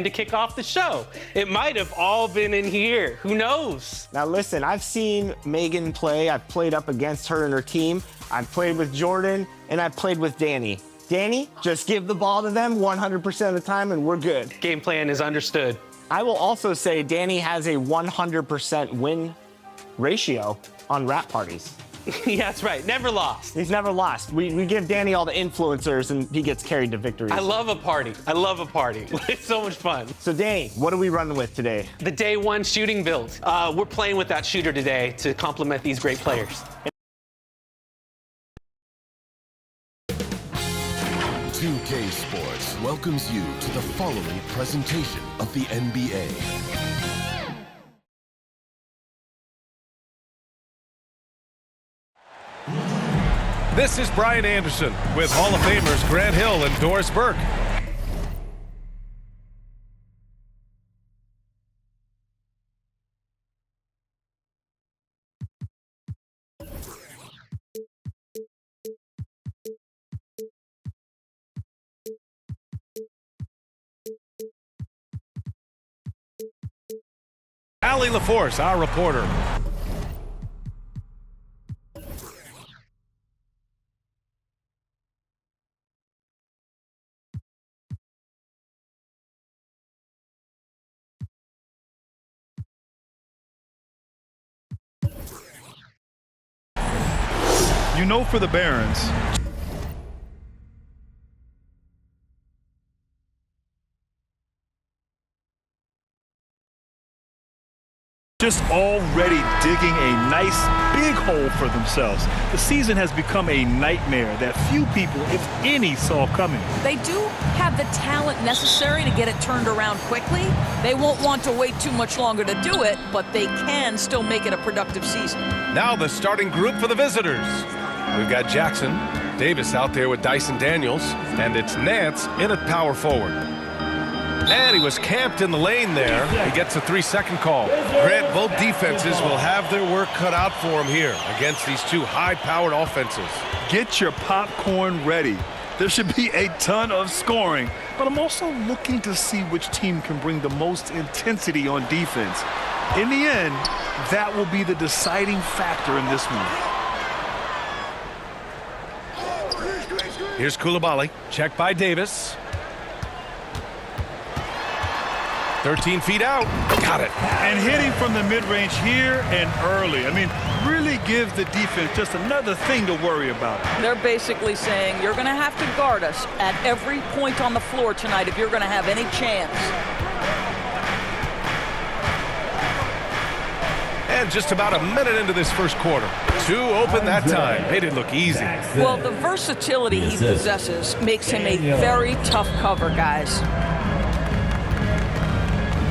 to kick off the show. It might have all been in here. Who knows? Now listen, I've seen Megan play. I've played up against her and her team. I've played with Jordan, and I've played with Danny. Danny, just give the ball to them 100% of the time, and we're good. Game plan is understood. I will also say Danny has a 100% win ratio on rap parties. Yeah, that's right. Never lost. He's never lost. We give Danny all the influencers, and he gets carried to victories. I love a party. I love a party. It's so much fun. So, Danny, what are we running with today? The day one shooting build. We're playing with that shooter today to complement these great players. 2K Sports welcomes you to the following presentation of the NBA. This is Brian Anderson with Hall of Famers Grant Hill and Doris Burke. Allie LaForce, our reporter. You know, for the Barons, just already digging a nice big hole for themselves. The season has become a nightmare that few people, if any, saw coming. They do have the talent necessary to get it turned around quickly. They won't want to wait too much longer to do it, but they can still make it a productive season. Now the starting group for the visitors. We've got Jackson, Davis out there with Dyson Daniels, and it's Nance in at power forward. And he was camped in the lane there. He gets a 3-second call. Grant, both defenses will have their work cut out for them here against these two high-powered offenses. Get your popcorn ready. There should be a ton of scoring, but I'm also looking to see which team can bring the most intensity on defense. In the end, that will be the deciding factor in this one. Here's Coulibaly, checked by Davis. 13 feet out, got it. And hitting from the mid-range here and early. I mean, really gives the defense just another thing to worry about. They're basically saying you're going to have to guard us at every point on the floor tonight if you're going to have any chance. And just about a minute into this first quarter. Two open that time. Made it look easy. Well, the versatility he possesses makes him a very tough cover, guys.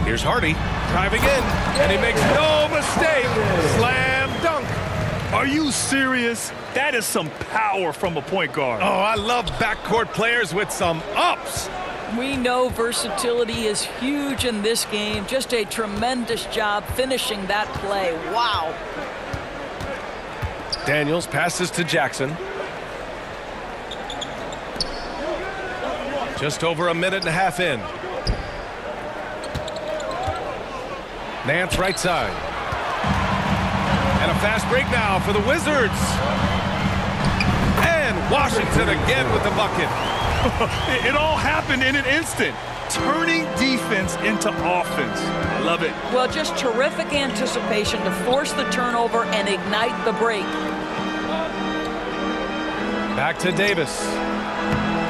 Here's Hardy, driving in, and he makes no mistake. Slam dunk. Are you serious? That is some power from a point guard. Oh, I love backcourt players with some ups. We know versatility is huge in this game. Just a tremendous job finishing that play. Wow. Daniels passes to Jackson. Just over a minute and a half in. Nance right side. And a fast break now for the Wizards. And Washington again with the bucket. It all happened in an instant. Turning defense into offense. I love it. Well, just terrific anticipation to force the turnover and ignite the break. Back to Davis.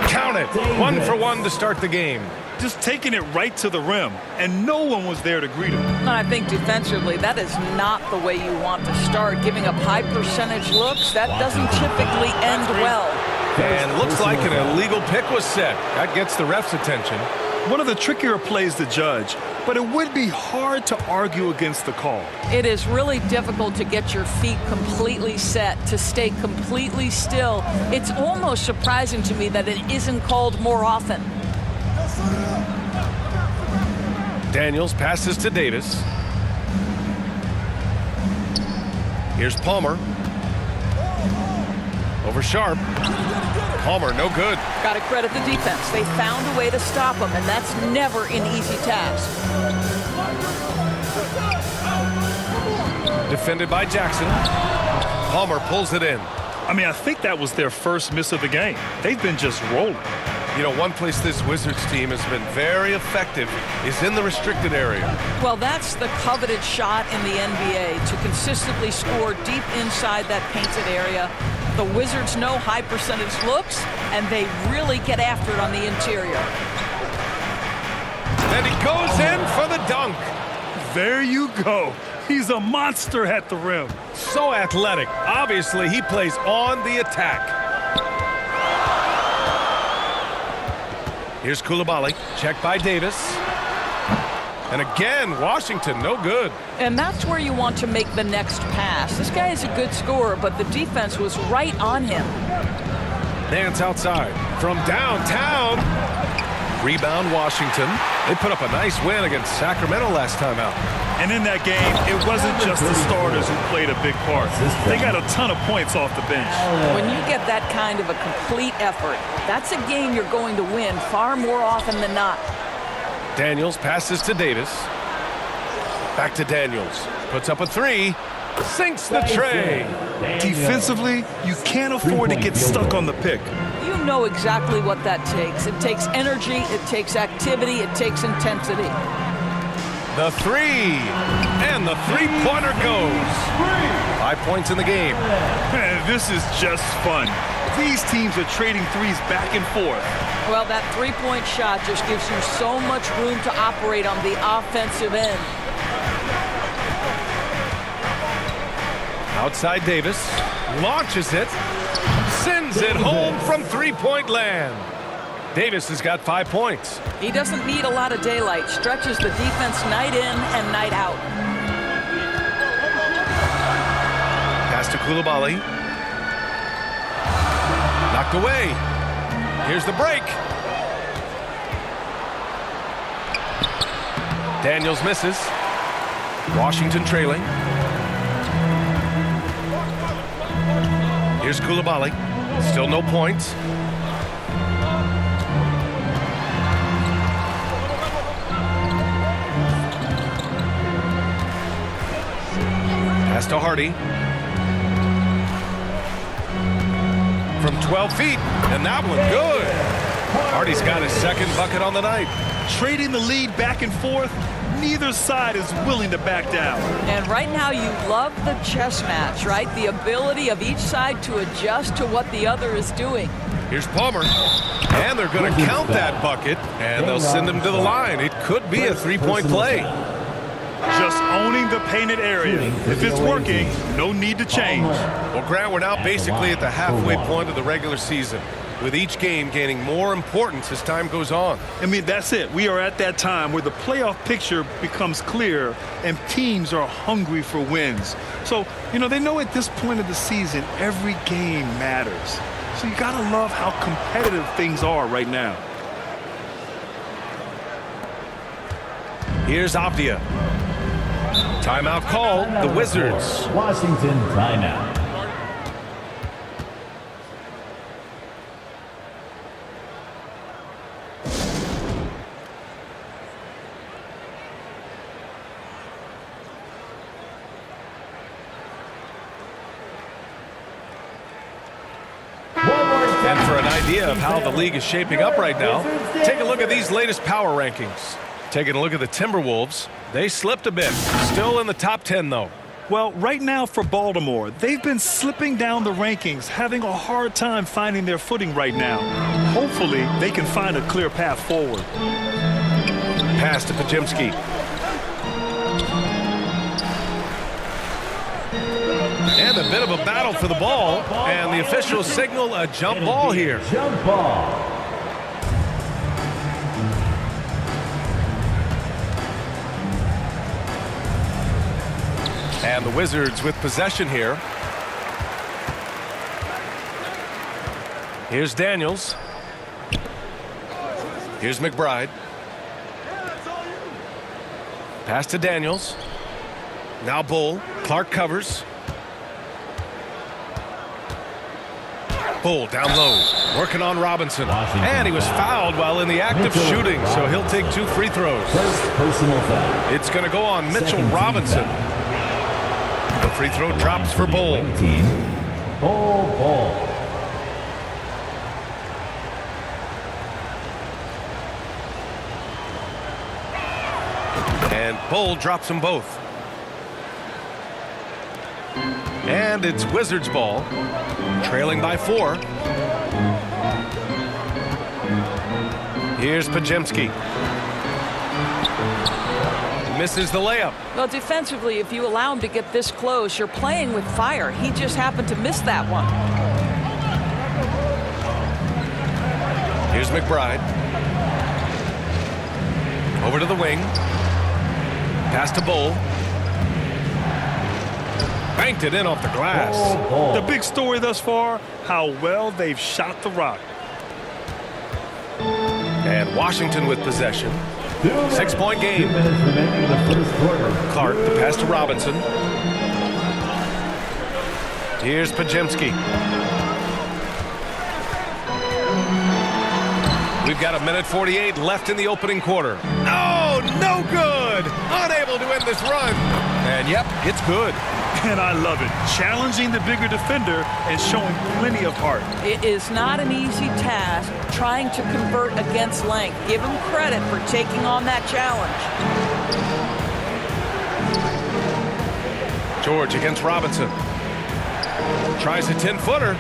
Count it. 1 for 1 to start the game. Just taking it right to the rim, and no one was there to greet him. And I think defensively, that is not the way you want to start. Giving up high percentage looks, that doesn't typically end well. And looks like an illegal pick was set. That gets the ref's attention. One of the trickier plays to judge, but it would be hard to argue against the call. It is really difficult to get your feet completely set, to stay completely still. It's almost surprising to me that it isn't called more often. Daniels passes to Davis. Here's Palmer. Over Sharp. Palmer, no good. Got to credit the defense. They found a way to stop him, and that's never an easy task. Defended by Jackson. Palmer pulls it in. I mean, I think that was their first miss of the game. They've been just rolling. You know, one place this Wizards team has been very effective is in the restricted area. Well, that's the coveted shot in the NBA, to consistently score deep inside that painted area. The Wizards know high percentage looks, and they really get after it on the interior. And he goes in for the dunk. There you go. He's a monster at the rim. So athletic. Obviously, he plays on the attack. Here's Coulibaly, checked by Davis. And again, Washington, no good. And that's where you want to make the next pass. This guy is a good scorer, but the defense was right on him. Nance outside from downtown. Rebound, Washington. They put up a nice win against Sacramento last time out. And in that game, it wasn't just the starters who played a big part. They got a ton of points off the bench. When you get that kind of a complete effort, that's a game you're going to win far more often than not. Daniels passes to Davis. Back to Daniels. Puts up a three. Sinks the tray. Defensively, you can't afford to get stuck on the pick. You know exactly what that takes. It takes energy, it takes activity, it takes intensity. The three. And the three-pointer goes. 5 points in the game. Man, this is just fun. These teams are trading threes back and forth. Well, that three-point shot just gives you so much room to operate on the offensive end. Outside Davis. Launches it. Sends it home from three-point land. Davis has got 5 points. He doesn't need a lot of daylight. Stretches the defense night in and night out. Pass to Coulibaly. Knocked away. Here's the break. Daniels misses. Washington trailing. Here's Coulibaly. Still no points. Pass to Hardy. From 12 feet, and that one good. Hardy's got his second bucket on the night. Trading the lead back and forth, neither side is willing to back down. And right now you love the chess match, right? The ability of each side to adjust to what the other is doing. Here's Palmer. And they're going to count that bucket, and they'll send him to the line. It could be a three-point play. Just owning the painted area. If it's working, no need to change. Well, Grant, we're now basically at the halfway point of the regular season, with each game gaining more importance as time goes on. I mean, that's it. We are at that time where the playoff picture becomes clear and teams are hungry for wins. So, you know, they know at this point of the season, every game matters. So you got to love how competitive things are right now. Here's Avdia. Timeout called. The Wizards. Washington timeout. And for an idea of how the league is shaping up right now, take a look at these latest power rankings. Taking a look at the Timberwolves, they slipped a bit. Still in the top 10, though. Well, right now for Baltimore, they've been slipping down the rankings, having a hard time finding their footing right now. Hopefully, they can find a clear path forward. Pass to Podziemski. And a bit of a battle for the ball, and the officials signal a jump ball here. Jump ball. And the Wizards with possession here. Here's Daniels. Here's McBride. Pass to Daniels. Now Bull. Clark covers. Bull down low, working on Robinson. And he was fouled while in the act of shooting, so he'll take 2 free throws. First personal foul. It's going to go on Mitchell Second team Robinson. foul. The free throw drops for Bull. Team. Bull. And Bull drops them both. And it's Wizards ball, trailing by 4. Here's Pajemski. Misses the layup. Well, defensively, if you allow him to get this close, you're playing with fire. He just happened to miss that one. Here's McBride. Over to the wing. Pass to Bull. Banked it in off the glass. The big story thus far, how well they've shot the rock. And Washington with possession. 6-point game. 2 minutes remaining in the first quarter. Clark, the pass to Robinson. Here's Pajemski. We've got 1:48 left in the opening quarter. Oh, no good! Unable to end this run. And yep, it's good. And I love it. Challenging the bigger defender and showing plenty of heart. It is not an easy task trying to convert against length. Give him credit for taking on that challenge. George against Robinson. Tries a 10-footer.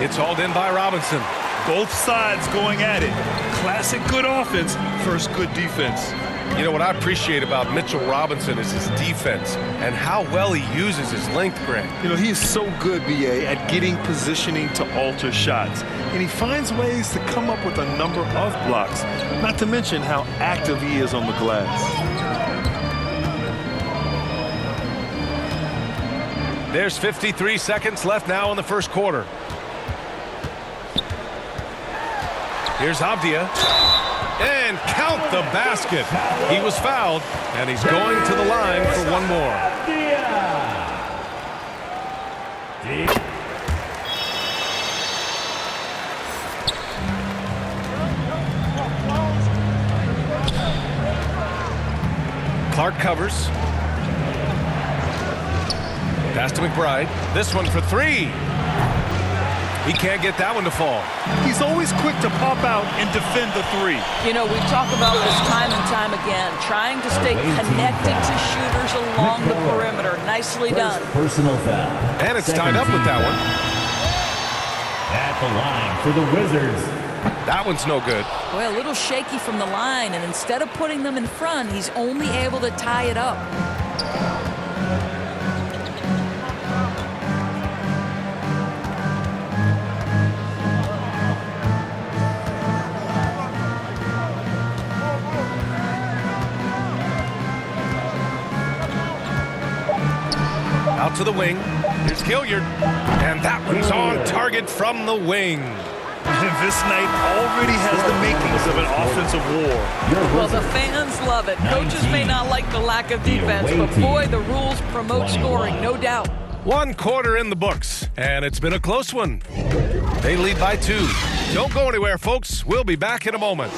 It's hauled in by Robinson. Both sides going at it. Classic good offense versus good defense. You know what I appreciate about Mitchell Robinson is his defense and how well he uses his length, Grant. You know, he is so good, BA, at getting positioning to alter shots. And he finds ways to come up with a number of blocks, not to mention how active he is on the glass. There's 53 seconds left now in the first quarter. Here's Avdia. And count the basket. He was fouled, and he's going to the line for one more. Clark covers. Pass to McBride. This one for 3. He can't get that one to fall. He's always quick to pop out and defend the 3. You know, we talk about this time and time again, trying to stay connected to shooters along the perimeter. Nicely done. Personal foul. And it's tied up with that one. At the line for the Wizards. That one's no good. Well, a little shaky from the line, and instead of putting them in front, he's only able to tie it up. Out to the wing. Here's Gilliard. And that one's on target from the wing. And this night already has the makings of an offensive war. Well, the fans love it. Coaches may not like the lack of defense, but boy, the rules promote scoring, no doubt. 1 quarter in the books, and it's been a close one. They lead by 2. Don't go anywhere, folks. We'll be back in a moment.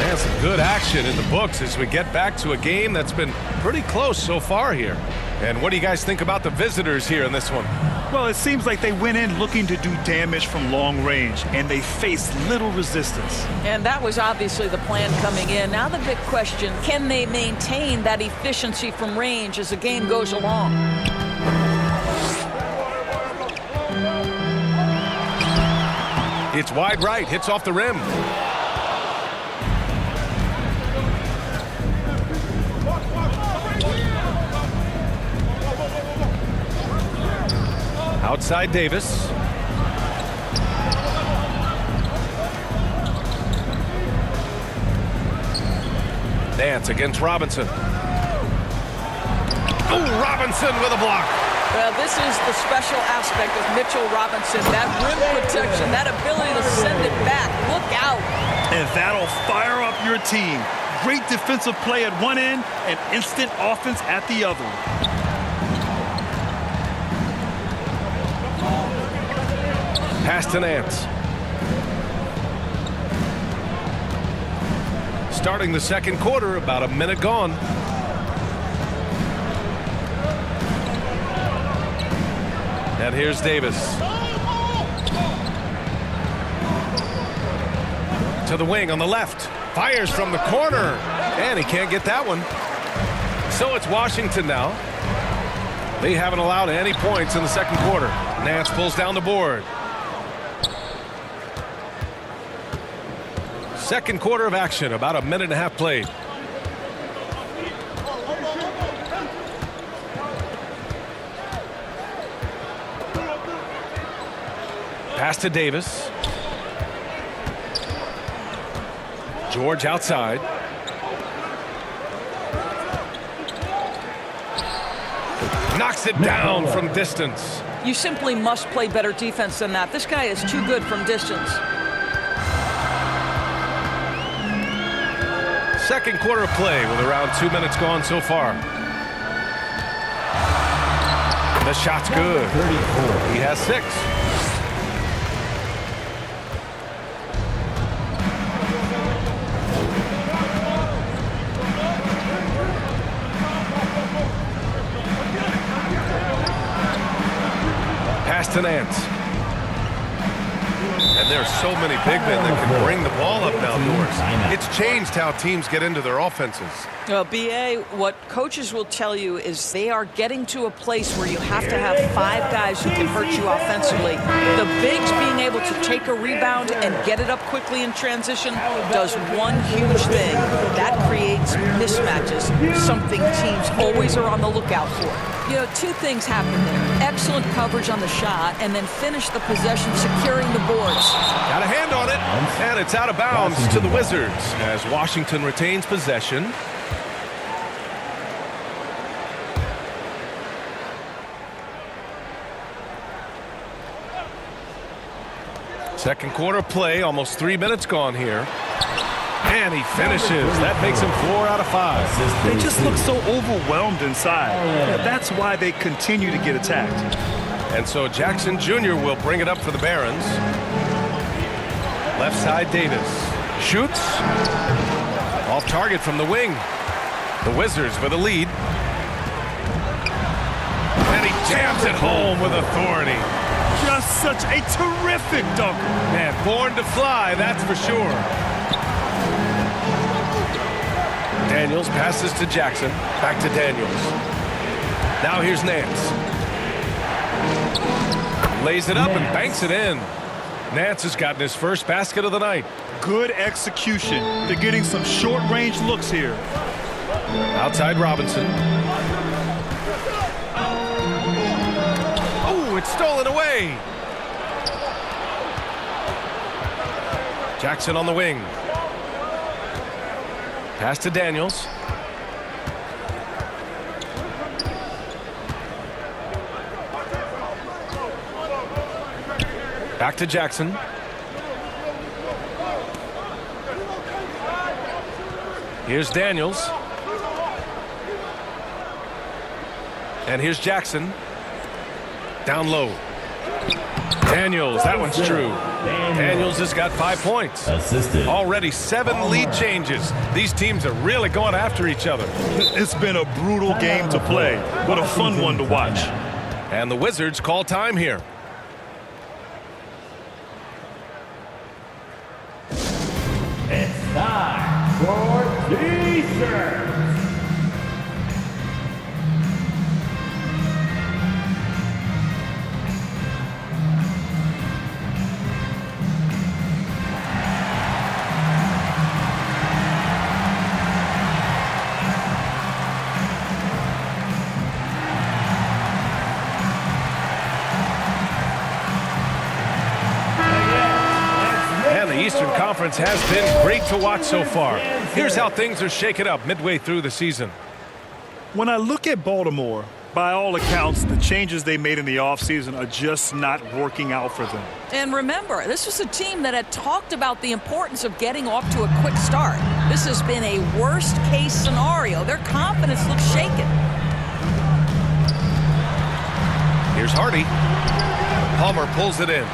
And some good action in the books as we get back to a game that's been pretty close so far here. And what do you guys think about the visitors here in this one? Well, it seems like they went in looking to do damage from long range, and they faced little resistance. And that was obviously the plan coming in. Now the big question, can they maintain that efficiency from range as the game goes along? It's wide right, hits off the rim. Outside Davis. Nance against Robinson. Oh, Robinson with a block. Well, this is the special aspect of Mitchell Robinson. That rim protection, that ability to send it back. Look out. And that'll fire up your team. Great defensive play at one end and instant offense at the other. Pass to Nance. Starting the second quarter, about a minute gone. And here's Davis. To the wing on the left. Fires from the corner. And he can't get that one. So it's Washington now. They haven't allowed any points in the second quarter. Nance pulls down the board. Second quarter of action, about a minute and a half played. Pass to Davis. George outside. Knocks it down from distance. You simply must play better defense than that. This guy is too good from distance. Second quarter of play with around 2 minutes gone so far. The shot's good. He has 6. Pass to Nance. And there's so many big men that can bring the ball up now, Doris. It's changed how teams get into their offenses. Well, BA, what coaches will tell you is they are getting to a place where you have to have 5 guys who can hurt you offensively. The bigs being able to take a rebound and get it up quickly in transition does one huge thing. That creates mismatches, something teams always are on the lookout for. You know, 2 things happen there. Excellent coverage on the shot, and then finish the possession securing the boards. Got a hand on it, and it's out of bounds to the Wizards as Washington retains possession. Second quarter play, almost 3 minutes gone here. And he finishes. That makes him 4 out of 5. They just look so overwhelmed inside. That's why they continue to get attacked. And so Jackson Jr. will bring it up for the Barons. Left side Davis. Shoots. Off target from the wing. The Wizards with a lead. And he jams it home with authority. Just such a terrific dunker. Man, born to fly, that's for sure. Daniels passes to Jackson. Back to Daniels. Now here's Nance. Lays it up and banks it in. Nance has gotten his first basket of the night. Good execution. They're getting some short-range looks here. Outside Robinson. Oh, it's stolen away. Jackson on the wing. Pass to Daniels. Back to Jackson. Here's Daniels. And here's Jackson. Down low. Daniels, that one's true. Daniels has got 5 points. Assisted. Already 7 lead changes. These teams are really going after each other. It's been a brutal game to play, but a fun one to watch. And the Wizards call time here. It's time for Season. Eastern Conference has been great to watch so far. Here's how things are shaken up midway through the season. When I look at Baltimore, By all accounts, the changes they made in the offseason are just not working out for them. And remember, this was a team that had talked about the importance of getting off to a quick start. This has been a worst-case scenario. Their confidence looks shaken. Here's Hardy. Palmer pulls it in.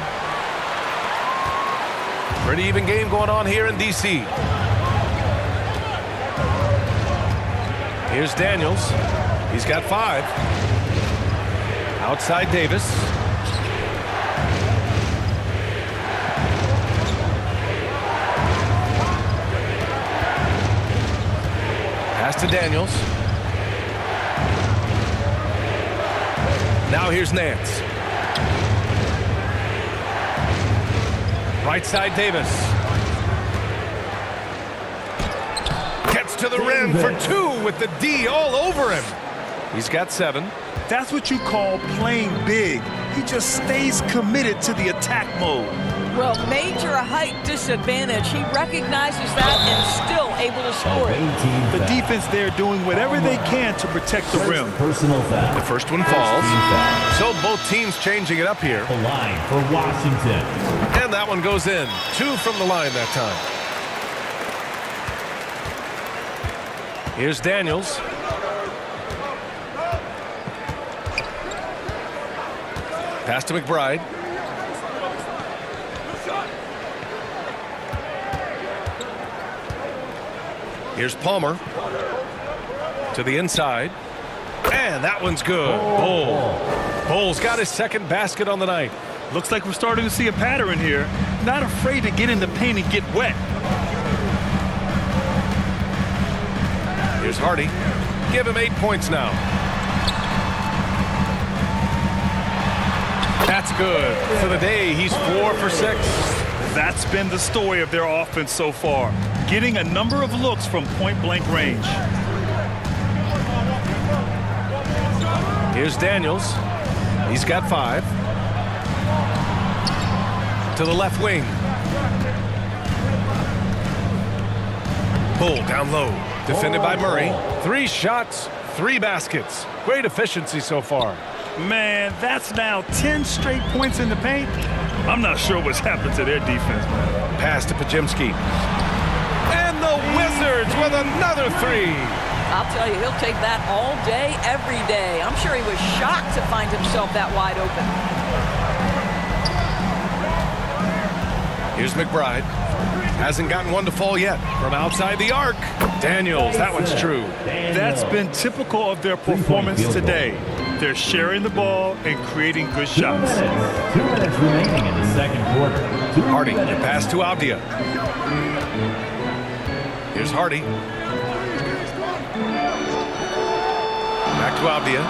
Pretty even game going on here in D.C. Here's Daniels. He's got 5. Outside Davis. Pass to Daniels. Now here's Nance. Right side Davis. Gets to the rim for 2 with the D all over him. He's got 7. That's what you call playing big. He just stays committed to the attack mode. Well, major height disadvantage. He recognizes that and still able to score it. The defense there doing whatever they can to protect the rim. Personal foul. The first one falls. So both teams changing it up here. The line for Washington. And that one goes in. 2 from the line that time. Here's Daniels. Pass to McBride. Here's Palmer. To the inside. And that one's good. Bull's got his second basket on the night. Looks like we're starting to see a pattern here. Not afraid to get in the paint and get wet. Here's Hardy. Give him 8 points now. That's good. For the day, he's 4 for 6. That's been the story of their offense so far. Getting a number of looks from point-blank range. Here's Daniels. He's got 5. To the left wing. Bull down low. Defended by Murray. 3 shots, 3 baskets. Great efficiency so far. Man, that's now 10 straight points in the paint. I'm not sure what's happened to their defense, man. Pass to Pajemski. And the Wizards with another 3. I'll tell you, he'll take that all day, every day. I'm sure he was shocked to find himself that wide open. Here's McBride. Hasn't gotten one to fall yet. From outside the arc. Daniels, that one's true. That's been typical of their performance today. They're sharing the ball and creating good shots. 2 minutes remaining in the second quarter. Hardy, the pass to Avdia. Here's Hardy. Back to Avdia.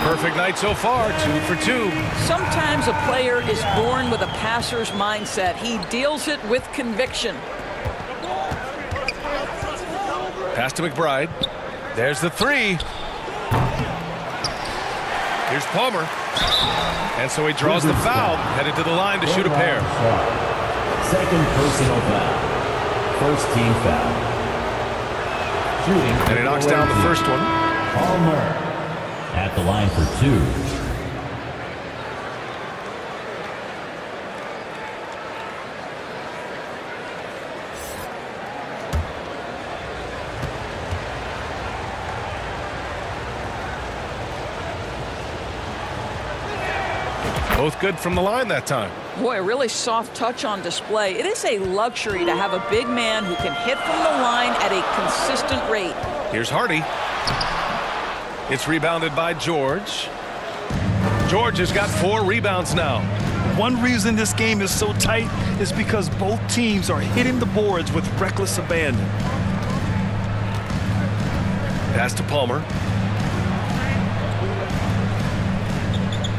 Perfect night so far, 2 for 2. Sometimes a player is born with a passer's mindset. He deals it with conviction. Pass to McBride. There's the 3. Here's Palmer. And so he draws the foul, headed to the line to shoot a pair. Second personal foul. First team foul. Shooting. And he knocks down the first one. Palmer at the line for 2. Both good from the line that time. Boy, a really soft touch on display. It is a luxury to have a big man who can hit from the line at a consistent rate. Here's Hardy. It's rebounded by George. George has got 4 rebounds now. One reason this game is so tight is because both teams are hitting the boards with reckless abandon. Pass to Palmer.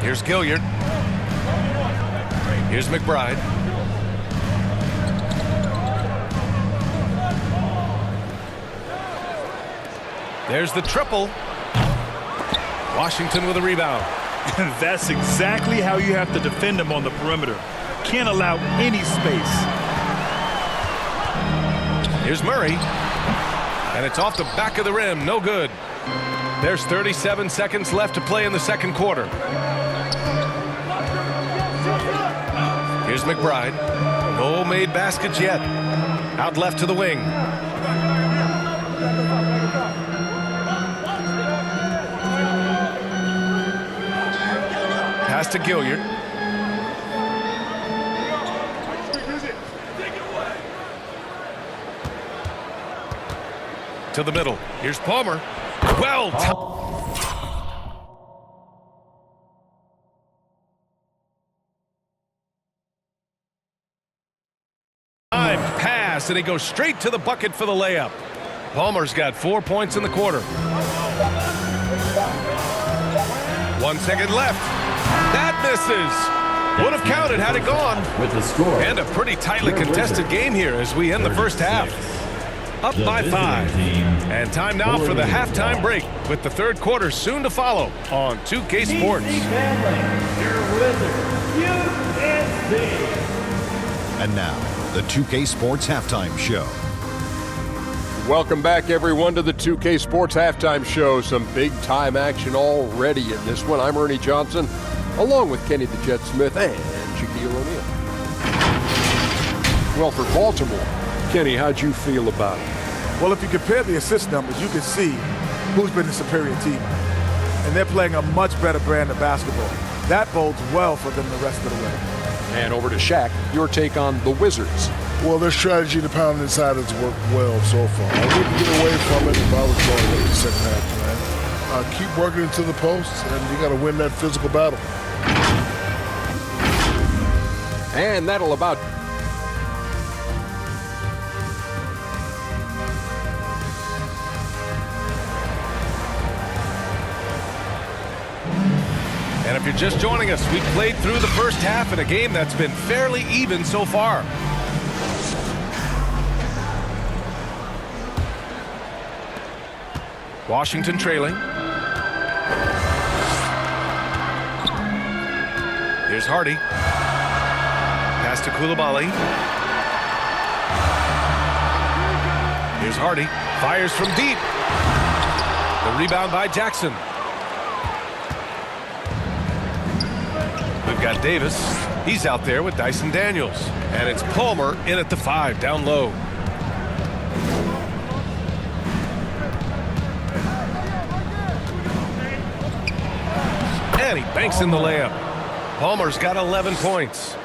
Here's Gilliard. Here's McBride. There's the triple. Washington with a rebound. That's exactly how you have to defend them on the perimeter. Can't allow any space. Here's Murray. And it's off the back of the rim. No good. There's 37 seconds left to play in the second quarter. Here's McBride. No made baskets yet. Out left to the wing. Pass to Gilliard. To the middle. Here's Palmer. Well timed pass, and he goes straight to the bucket for the layup. Palmer's got 4 points in the quarter. 1 second left. That misses. Would have counted had it gone. With the score. And a pretty tightly contested game here as we end the first half. Up by 5. And time now for the halftime break with the third quarter soon to follow on 2K Sports. And now, the 2K Sports Halftime Show. Welcome back, everyone, to the 2K Sports Halftime Show. Some big-time action already in this one. I'm Ernie Johnson, along with Kenny the Jet Smith and Shaquille O'Neal. Well, for Baltimore, Kenny, how'd you feel about it? Well, if you compare the assist numbers, you can see who's been the superior team. And they're playing a much better brand of basketball. That bodes well for them the rest of the way. And over to Shaq, your take on the Wizards. Well, their strategy to pound inside has worked well so far. I wouldn't get away from it if I was going into the second half, man. Keep working into the post, and you got to win that physical battle. And that'll about And if you're just joining us, we've played through the first half in a game that's been fairly even so far. Washington trailing. Here's Hardy. Pass to Coulibaly. Here's Hardy. Fires from deep. The rebound by Jackson. We've got Davis. He's out there with Dyson Daniels. And it's Palmer in at the 5, down low. And he banks in the layup. Palmer's got 11 points.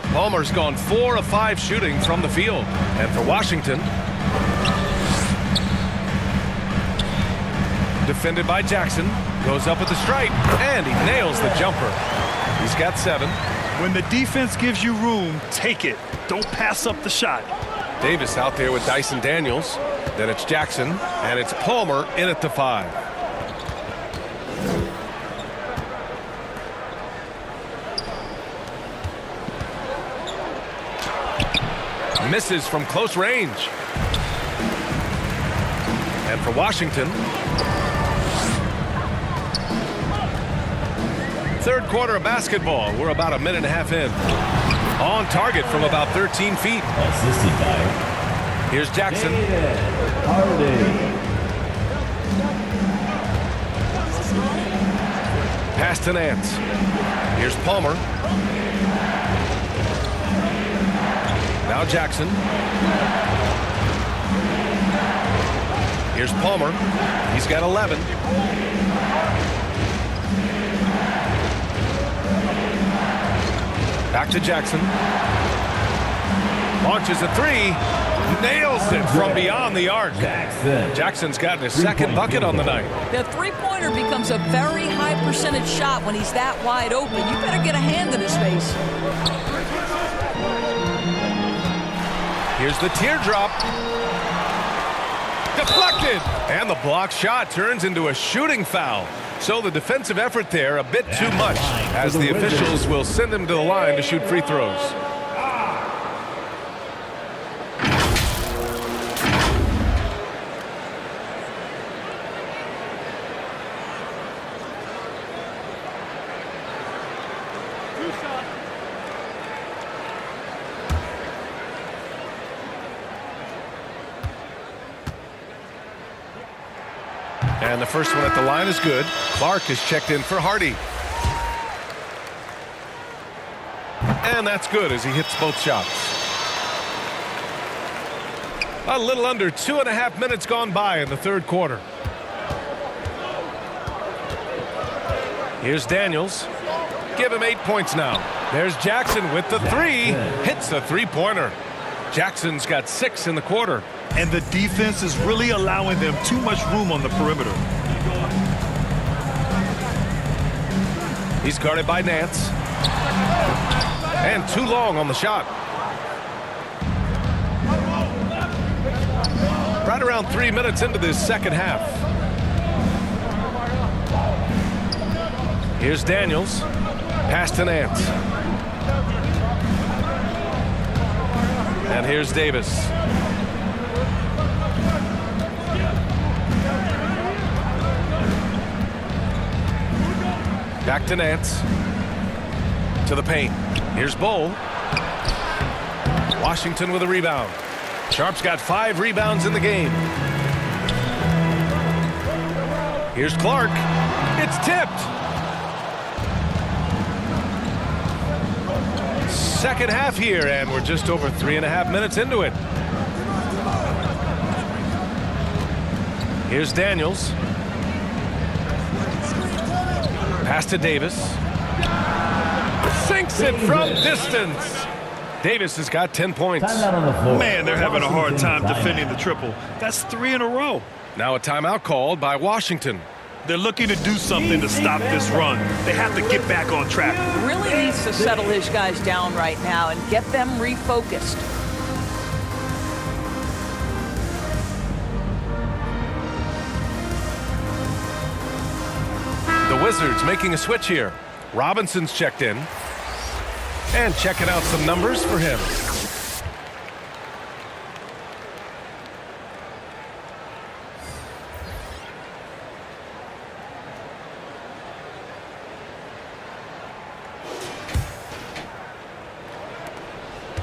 Palmer's gone 4 of 5 shooting from the field. And for Washington, defended by Jackson, goes up with the stripe, and he nails the jumper. He's got 7. When the defense gives you room, take it. Don't pass up the shot. Davis out there with Dyson Daniels. Then it's Jackson, and it's Palmer in at the 5. Misses from close range. And for Washington, third quarter of basketball. We're about a minute and a half in. On target from about 13 feet. Assisted by Here's Jackson. Pass to Nance. Here's Palmer. Now Jackson. Here's Palmer. He's got 11. Back to Jackson. Launches a 3. Nails it from beyond the arc. Jackson's gotten his second bucket on the night. The three-pointer becomes a very high percentage shot when he's that wide open. You better get a hand in his face. Here's the teardrop. Deflected. And the block shot turns into a shooting foul. So the defensive effort there a bit too much, as the officials will send him to the line to shoot free throws. And the first one at the line is good. Clark is checked in for Hardy. And that's good as he hits both shots. A little under 2.5 minutes gone by in the third quarter. Here's Daniels. Give him 8 points now. There's Jackson with the three. Hits the three-pointer. Jackson's got 6 in the quarter. And the defense is really allowing them too much room on the perimeter. He's guarded by Nance. And too long on the shot. Right around 3 minutes into this second half. Here's Daniels. Pass to Nance. And here's Davis. Back to Nance. To the paint. Here's Bull. Washington with a rebound. Sharp's got 5 rebounds in the game. Here's Clark. It's tipped. Second half here, and we're just over 3.5 minutes into it. Here's Daniels. Pass to Davis. Sinks it from distance. Davis has got 10 points. Man, they're having a hard time defending the triple. That's 3 in a row. Now a timeout called by Washington. They're looking to do something to stop this run. They have to get back on track. Really needs to settle his guys down right now and get them refocused. The Wizards making a switch here. Robinson's checked in. And checking out some numbers for him.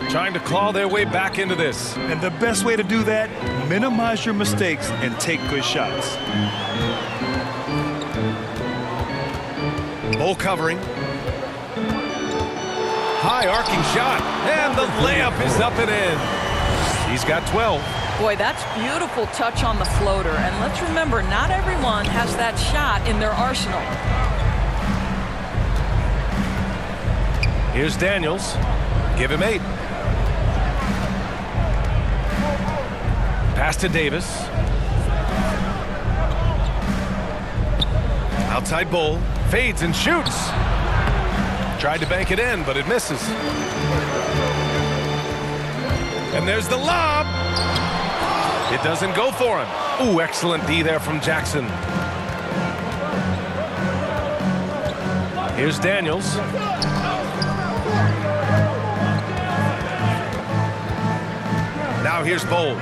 Trying to claw their way back into this. And the best way to do that, minimize your mistakes and take good shots. Bull covering. High arcing shot. And the layup is up and in. He's got 12. Boy, that's beautiful touch on the floater. And let's remember, not everyone has that shot in their arsenal. Here's Daniels. Give him 8. Pass to Davis. Outside Bull. Fades and shoots. Tried to bank it in, but it misses. And there's the lob. It doesn't go for him. Ooh, excellent D there from Jackson. Here's Daniels. Now here's Bull.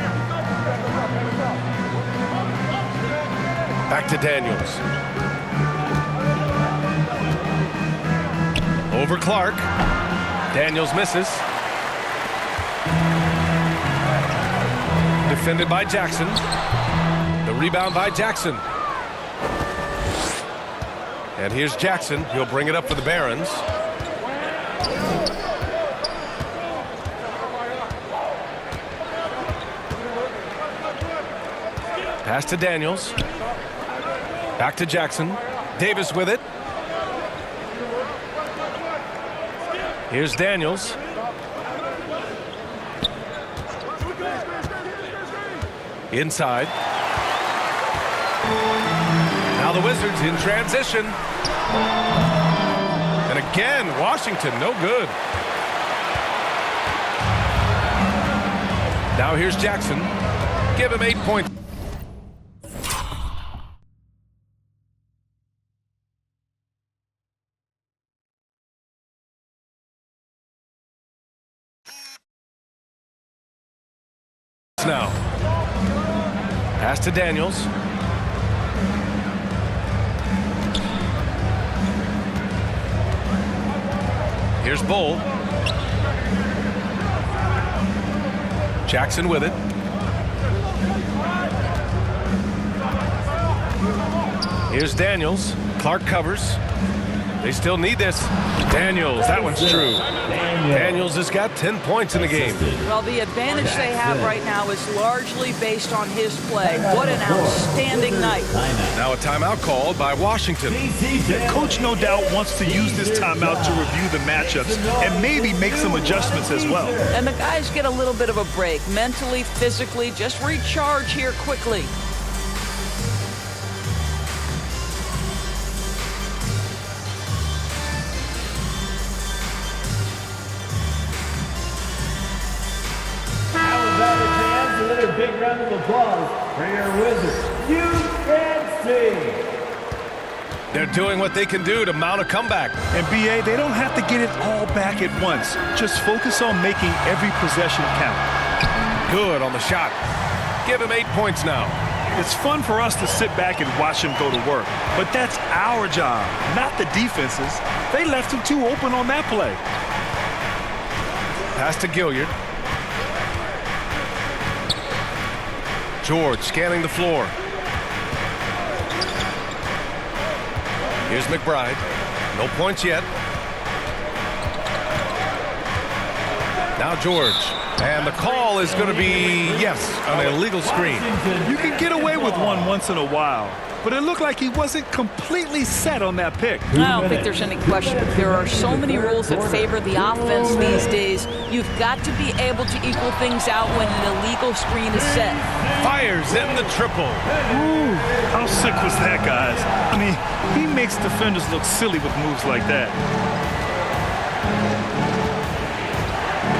Back to Daniels. Over Clark. Daniels misses. Defended by Jackson. The rebound by Jackson. And here's Jackson. He'll bring it up for the Barons. Pass to Daniels. Back to Jackson. Davis with it. Here's Daniels. Inside. Now the Wizards in transition. And again, Washington, no good. Now here's Jackson. Give him 8 points. Now. Pass to Daniels. Here's Bull. Jackson with it. Here's Daniels. Clark covers. They still need this. Daniels, that one's true. Daniels has got 10 points in the game. Well, the advantage they have right now is largely based on his play. What an outstanding night. Now a timeout called by Washington. Coach no doubt wants to use this timeout to review the matchups and maybe make some adjustments as well. And the guys get a little bit of a break. Mentally, physically, just recharge here quickly. Another big round of applause for your Wizards. You can see. They're doing what they can do to mount a comeback. And BA, they don't have to get it all back at once. Just focus on making every possession count. Good on the shot. Give him 8 points now. It's fun for us to sit back and watch him go to work. But that's our job, not the defense's. They left him too open on that play. Pass to Gilliard. George scanning the floor. Here's McBride. No points yet. Now George. And the call is going to be, yes, an illegal screen. You can get away with one once in a while, but it looked like he wasn't completely set on that pick. I don't think there's any question. There are so many rules that favor the offense these days. You've got to be able to equal things out when an illegal screen is set. Fires in the triple. Ooh, how sick was that, guys? I mean, he makes defenders look silly with moves like that.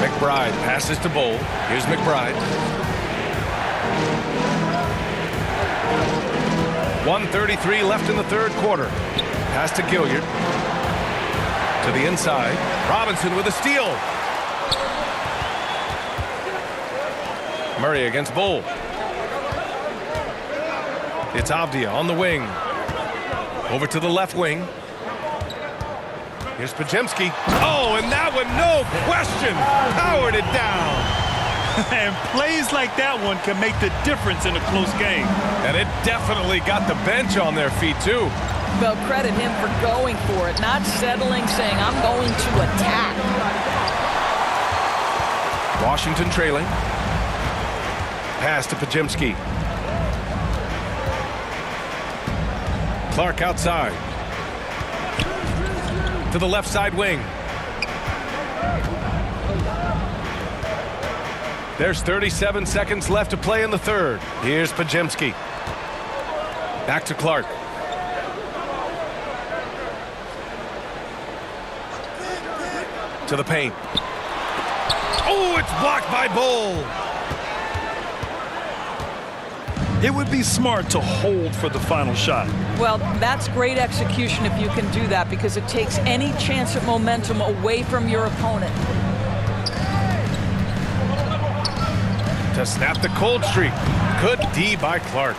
McBride passes to Bowl. Here's McBride. 1:33 left in the third quarter. Pass to Gilliard. To the inside. Robinson with a steal. Murray against Bowl. It's Avdia on the wing. Over to the left wing. Here's Podziemski. Oh, and that one, no question, powered it down. And plays like that one can make the difference in a close game. And it definitely got the bench on their feet, too. Well, credit him for going for it, not settling, saying, I'm going to attack. Washington trailing. Pass to Podziemski. Clark outside. To the left side wing. There's 37 seconds left to play in the third. Here's Podziemski. Back to Clark. To the paint. Oh, it's blocked by Bowl. It would be smart to hold for the final shot. Well, that's great execution if you can do that, because it takes any chance at momentum away from your opponent. To snap the cold streak. Good D by Clark.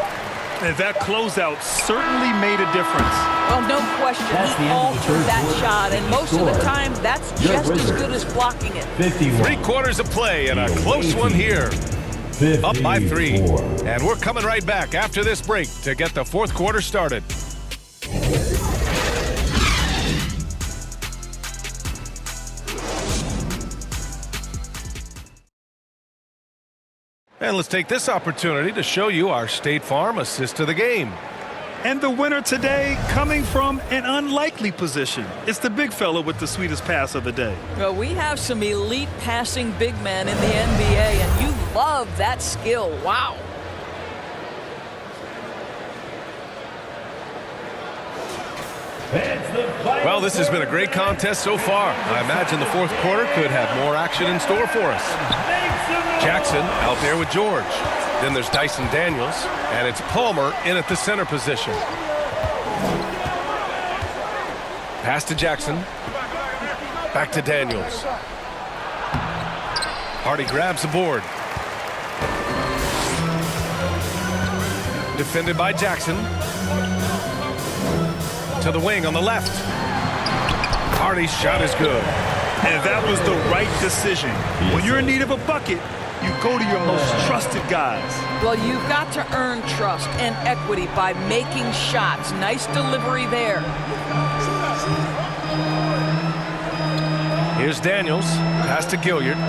And that closeout certainly made a difference. Well, no question, he altered that shot, and most of the time, that's just as good as blocking it. 3 quarters of play and a close one here. Up by 3. And we're coming right back after this break to get the fourth quarter started. And let's take this opportunity to show you our State Farm assist to the game. And the winner today coming from an unlikely position. It's the big fella with the sweetest pass of the day. Well, we have some elite passing big men in the NBA, and you love that skill. Wow. Well, this has been a great contest so far. I imagine the fourth quarter could have more action in store for us. Jackson out there with George. Then there's Dyson Daniels, and it's Palmer in at the center position. Pass to Jackson. Back to Daniels. Hardy grabs the board. Defended by Jackson. To the wing on the left. Hardy's shot is good. And that was the right decision. When you're in need of a bucket, You go to your most trusted guys. Well, you've got to earn trust and equity by making shots. Nice delivery there. Here's Daniels. Pass to Gilliard.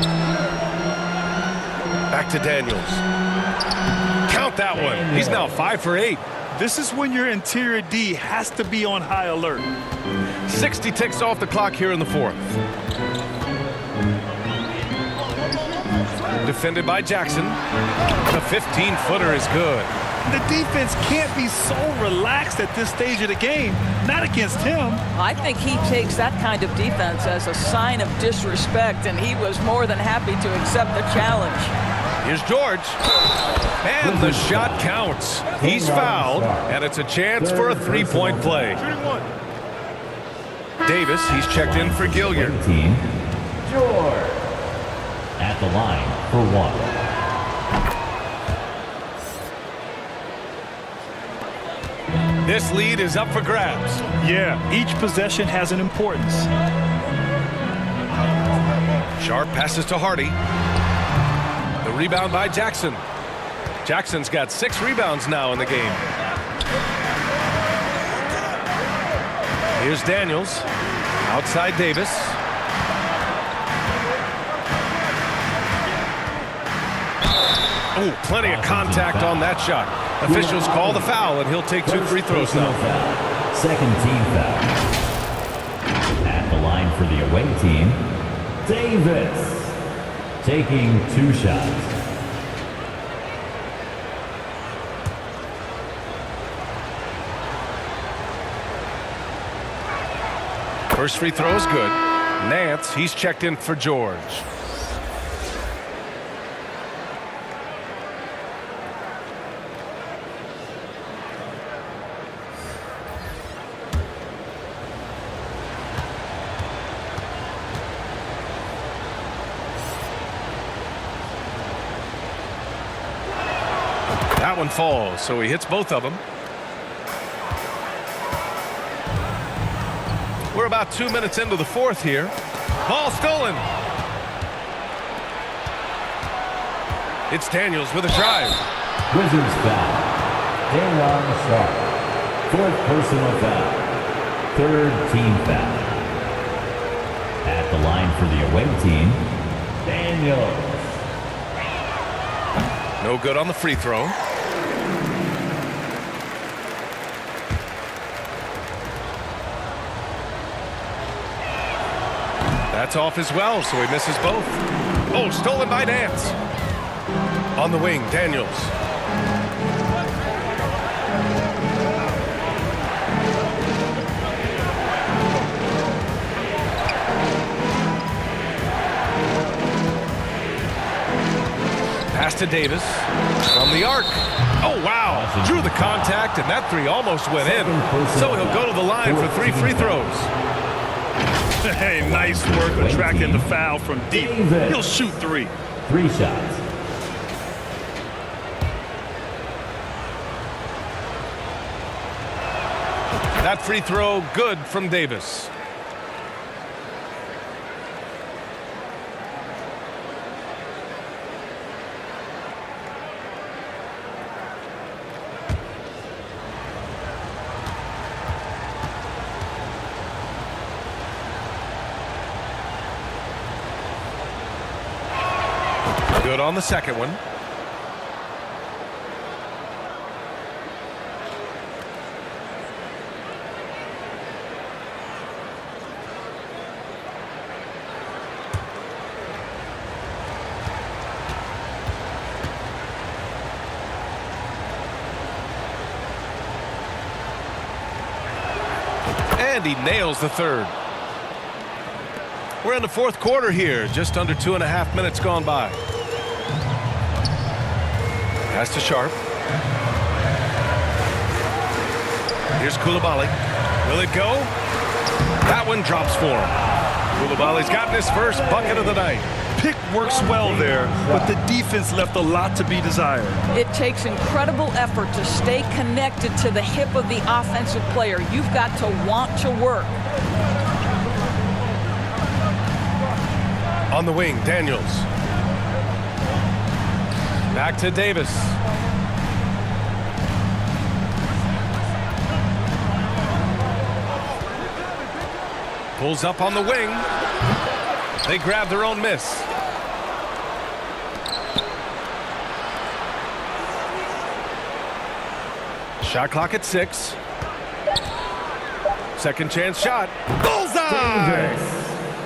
Back to Daniels. Count that one. He's now 5 for 8. This is when your interior D has to be on high alert. 60 ticks off the clock here in the fourth. Defended by Jackson. The 15-footer is good. The defense can't be so relaxed at this stage of the game. Not against him. I think he takes that kind of defense as a sign of disrespect, and he was more than happy to accept the challenge. Here's George. And the shot counts. He's fouled, and it's a chance for a three-point play. Davis, he's checked in for Gilliard. Team, George. At the line for 1. This lead is up for grabs. Yeah, each possession has an importance. Sharp passes to Hardy. The rebound by Jackson. Jackson's got 6 rebounds now in the game. Here's Daniels. Outside Davis. Oh, plenty of contact on that shot. Officials call the foul, and he'll take 2 free throws now. Second team foul. At the line for the away team, Davis. Taking 2 shots. First free throw is good. Nance, he's checked in for George. That one falls, so he hits both of them. We're about 2 minutes into the fourth here. Ball stolen. It's Daniels with a drive. Wizards foul. Aaron Sharp. 4th personal foul. 3rd team foul. At the line for the away team, Daniels. No good on the free throw. That's off as well, so he misses both. Oh, stolen by Nance. On the wing, Daniels. Pass to Davis from the arc. Oh, wow. Drew the contact, and that 3 almost went in. So he'll go to the line for 3 free throws. Hey, nice work attracting the foul from deep. He'll shoot 3. 3 shots. That free throw good from Davis. Good on the second one. And he nails the third. We're in the fourth quarter here, just under 2.5 minutes gone by. Pass to Sharp. Here's Coulibaly. Will it go? That one drops for him. Coulibaly's gotten his first bucket of the night. Pick works well there, but the defense left a lot to be desired. It takes incredible effort to stay connected to the hip of the offensive player. You've got to want to work. On the wing, Daniels. Back to Davis. Pulls up on the wing. They grab their own miss. Shot clock at 6. Second chance shot. Bullseye!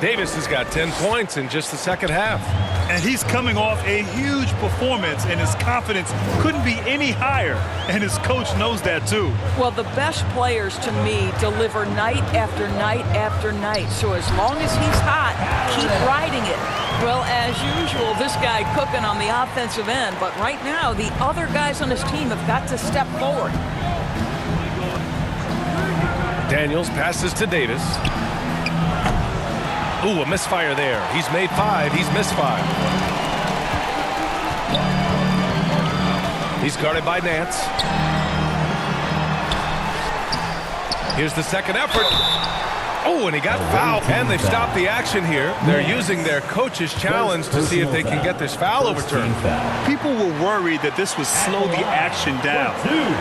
Davis has got 10 points in just the second half. And he's coming off a huge performance, and his confidence couldn't be any higher. And his coach knows that, too. Well, the best players, to me, deliver night after night after night. So as long as he's hot, keep riding it. Well, as usual, this guy cooking on the offensive end. But right now, the other guys on his team have got to step forward. Daniels passes to Davis. Ooh, a misfire there. He's made 5. He's missed 5. He's guarded by Nance. Here's the second effort. Oh, and he got fouled. And they've stopped the action here. They're using their coach's challenge to see if they can get this foul overturned. People were worried that this would slow the action down.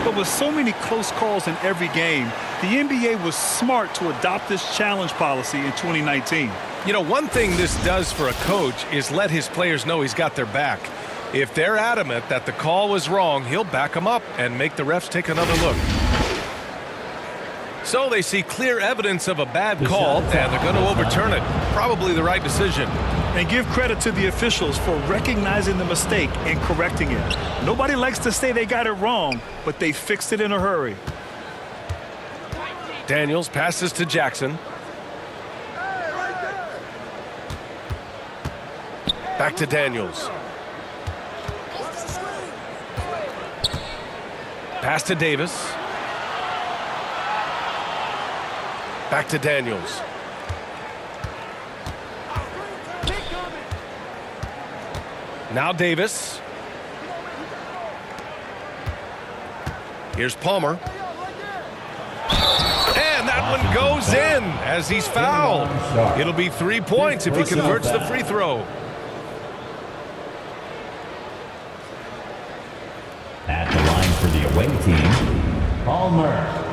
But with so many close calls in every game, the NBA was smart to adopt this challenge policy in 2019. You know, one thing this does for a coach is let his players know he's got their back. If they're adamant that the call was wrong, he'll back them up and make the refs take another look. So they see clear evidence of a bad call, and they're going to overturn it. Probably the right decision. And give credit to the officials for recognizing the mistake and correcting it. Nobody likes to say they got it wrong, but they fixed it in a hurry. Daniels passes to Jackson. Back to Daniels. Pass to Davis. Back to Daniels. Now Davis. Here's Palmer. And that one goes in as he's fouled. It'll be 3 points if he converts the free throw. At the line for the away team, Palmer.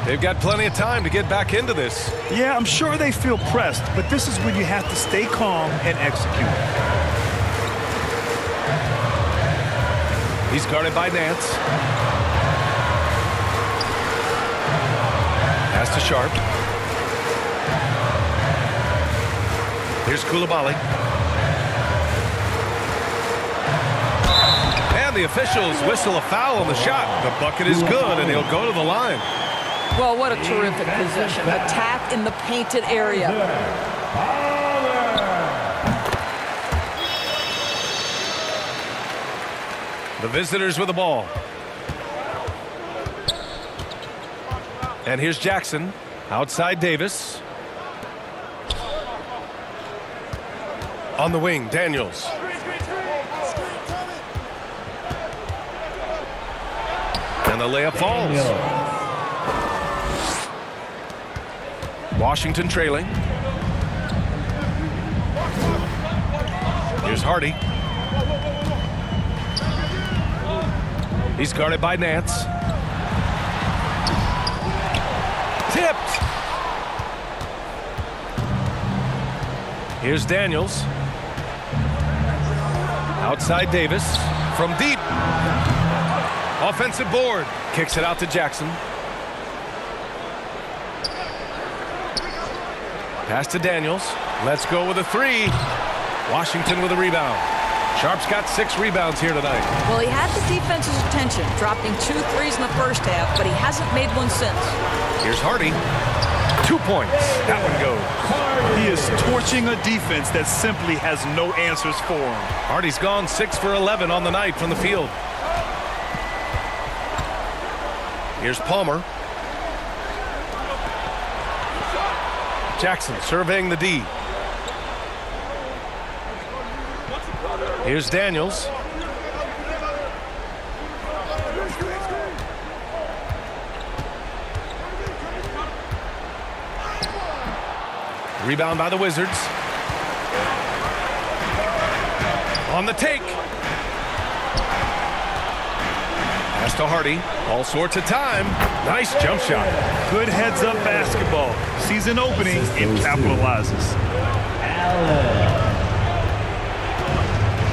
They've got plenty of time to get back into this. Yeah, I'm sure they feel pressed, but this is when you have to stay calm and execute. He's guarded by Nance. Pass to Sharp. Here's Coulibaly. And the officials whistle a foul on the shot. The bucket is good, and he'll go to the line. Well, what a terrific possession. Attack in the painted area. The visitors with the ball. And here's Jackson. Outside Davis. On the wing, Daniels. And the layup falls. Washington trailing. Here's Hardy. He's guarded by Nance. Tipped. Here's Daniels. Outside Davis. From deep. Offensive board. Kicks it out to Jackson. Pass to Daniels. Let's go with a 3. Washington with a rebound. Sharp's got 6 rebounds here tonight. Well, he had the defense's attention, dropping 2 threes in the first half, but he hasn't made one since. Here's Hardy. 2 points. That one goes. He is torching a defense that simply has no answers for him. Hardy's gone 6 for 11 on the night from the field. Here's Palmer. Jackson surveying the D. Here's Daniels. Rebound by the Wizards. On the take. Pass to Hardy. All sorts of time. Nice jump shot. Good heads-up basketball. Season opening, it capitalizes.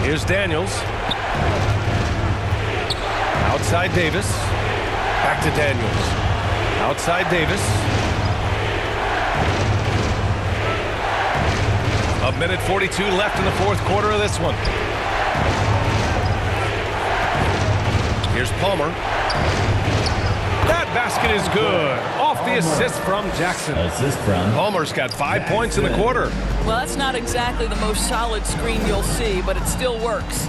Here's Daniels. Outside Davis. Back to Daniels. Outside Davis. A minute 42 left in the fourth quarter of this one. Here's Palmer. That basket is good. Off the assist from Jackson. Assist from Palmer's got 5 points in the quarter. Well, that's not exactly the most solid screen you'll see, but it still works.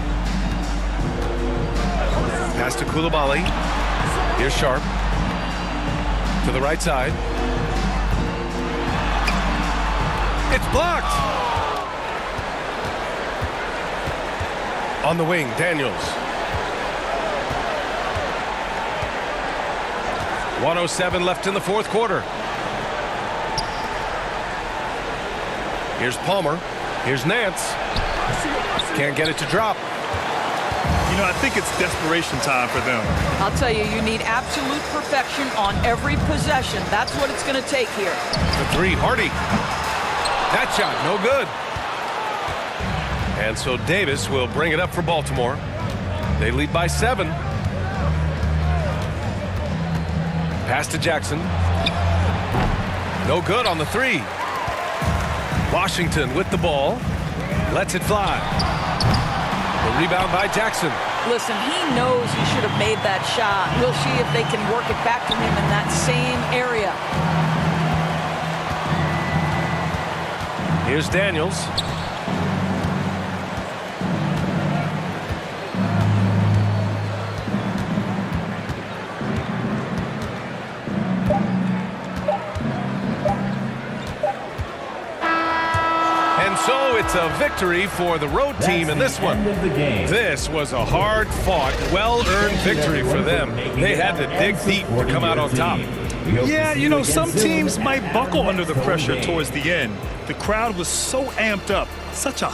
Pass to Coulibaly. Here's Sharp. To the right side. It's blocked. On the wing, Daniels. 1:07 left in the fourth quarter. Here's Palmer. Here's Nance. Can't get it to drop. You know, I think it's desperation time for them. I'll tell you, you need absolute perfection on every possession. That's what it's going to take here. The three, Hardy. That shot, no good. And so Davis will bring it up for Baltimore. They lead by 7. Pass to Jackson. No good on the 3. Washington with the ball. Lets it fly. The rebound by Jackson. Listen, he knows he should have made that shot. We'll see if they can work it back to him in that same area. Here's Daniels. And so it's a victory for the road team in this one. This was a hard-fought, well-earned victory for them. They had to dig deep to come out on top. Yeah, you know, some teams might buckle under the pressure towards the end. The crowd was so amped up. Such a